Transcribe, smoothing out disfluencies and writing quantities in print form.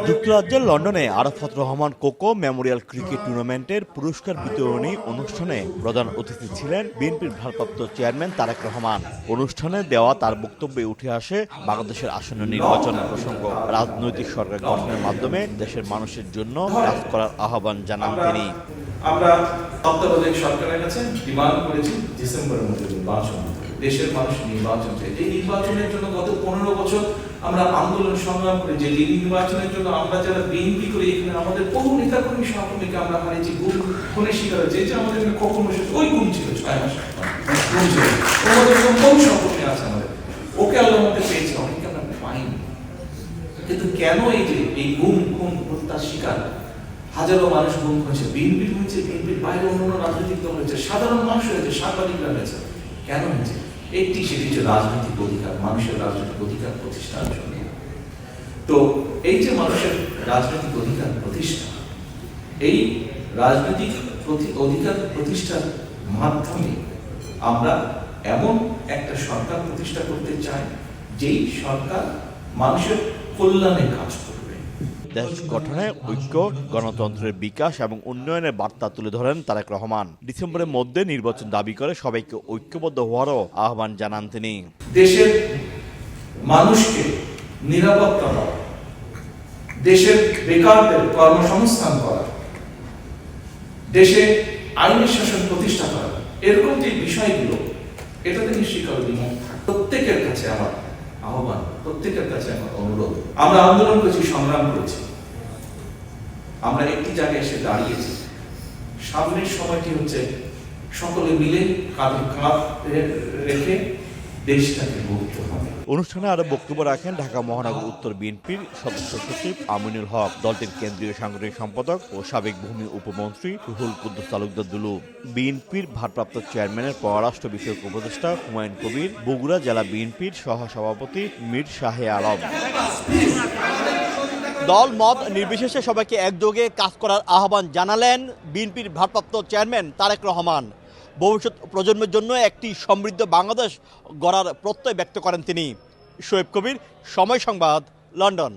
যুক্তরাজ্যের লন্ডনে Arafat Rahman cocoa Memorial cricket টুর্নামেন্টের পুরস্কার বিতরণী অনুষ্ঠানে প্রধান অতিথি ছিলেন বিএনপির ভারপ্রাপ্ত চেয়ারম্যান তারেক রহমান। অনুষ্ঠানে দেওয়া তার বক্তব্যে উঠে আসে বাংলাদেশের আসন্ন নির্বাচন প্রসঙ্গ। রাজনৈতিক সরকার গঠনের মাধ্যমে দেশের মানুষের জন্য কাজ করার আহ্বান জানান তিনি। আমরা তত্ত্বাবধায়ক সরকারের কাছে ডিমান্ড করেছি ডিসেম্বরের মধ্যে নির্বাচন। দেশের মানুষ নির্বাচন চাই। এই নির্বাচনের জন্য গত 15 বছর আমরা আন্দোলন সংগ্রাম করে যে নির্বাচনের জন্য আমরা যারা বিএনপি করে এখানে আমাদের বহু নেতাকর্মী সহকর্মীকে আমরা হারিয়েছি, খুনের শিকার হয়েছে। যে আমাদের কখন বসে ওই গুম ছিল 6 মাস গুম ছিল, আমাদের বহু সহকর্মী আছে আমাদের, ওকে আল্লাহ আমাদের পেয়েছে, অনেকে আমরা পাইনি। কিন্তু কেন এই যে এই গুম খুন হত্যার শিকার হাজারো মানুষ গুম হয়েছে, বিএনপি হয়েছে, বিএনপির বাইরে অন্যান্য রাজনৈতিক দল হয়েছে, সাধারণ মানুষ হয়েছে, সাংবাদিকরা হয়েছে, কেন হয়েছে? সেটি হচ্ছে রাজনৈতিক অধিকার, মানুষের রাজনৈতিক অধিকার প্রতিষ্ঠার জন্য। তো এই যে মানুষের রাজনৈতিক অধিকার প্রতিষ্ঠা, এই রাজনৈতিক অধিকার প্রতিষ্ঠার মাধ্যমে আমরা এমন একটা সরকার প্রতিষ্ঠা করতে চাই যেই সরকার মানুষের কল্যাণে কাজ করবে। দেশ গঠনে ঐক্য, গণতন্ত্রের বিকাশ এবং উন্নয়নের বার্তা তুলে ধরেন তারেক রহমান। ডিসেম্বরের মধ্যে নির্বাচন দাবি করে সবাইকে ঐক্যবদ্ধ হওয়ারও আহ্বান জানান তিনি। দেশের মানুষকে নিরাপত্তা দেওয়া, দেশের বেকারদের কর্মসংস্থান করা, দেশে আইনের শাসন প্রতিষ্ঠা করা, এরকম যে বিষয়গুলো, এটাতে নিশ্চিত প্রত্যেকের কাছে আমার আহ্বান, প্রত্যেকের কাছে আমার অনুরোধ। আমরা আন্দোলন করেছি, সংগ্রাম করেছি, আমরা একটি জায়গায় এসে দাঁড়িয়েছি। সামনের সময়টি হচ্ছে সকলে মিলে কাঁধে কাঁধ রেখে দেশটাকে গড়তে হবে। অনুষ্ঠানে আরো বক্তব্য রাখেন ঢাকা মহানগর উত্তর বিএনপির সদস্য সচিব আমিনুল হক, দলটির কেন্দ্রীয় সাংগঠনিক সম্পাদক ও সাবেক ভূমি উপমন্ত্রী রুহুল কুদ্দুস তালুকদার দুলু, বিএনপির ভারপ্রাপ্ত চেয়ারম্যানের পররাষ্ট্র বিষয়ক উপদেষ্টা হুমায়ুন কবির, বগুড়া জেলা বিএনপির সহসভাপতি মীর শাহে আলম। দল মত নির্বিশেষে সবাইকে একযোগে কাজ করার আহ্বান জানালেন বিএনপির ভারপ্রাপ্ত চেয়ারম্যান তারেক রহমান। ভবিষ্যৎ প্রজন্মের জন্য একটি সমৃদ্ধ বাংলাদেশ গড়ার প্রত্যয় ব্যক্ত করেন তিনি। শোয়েব কবির, সময় সংবাদ, লন্ডন।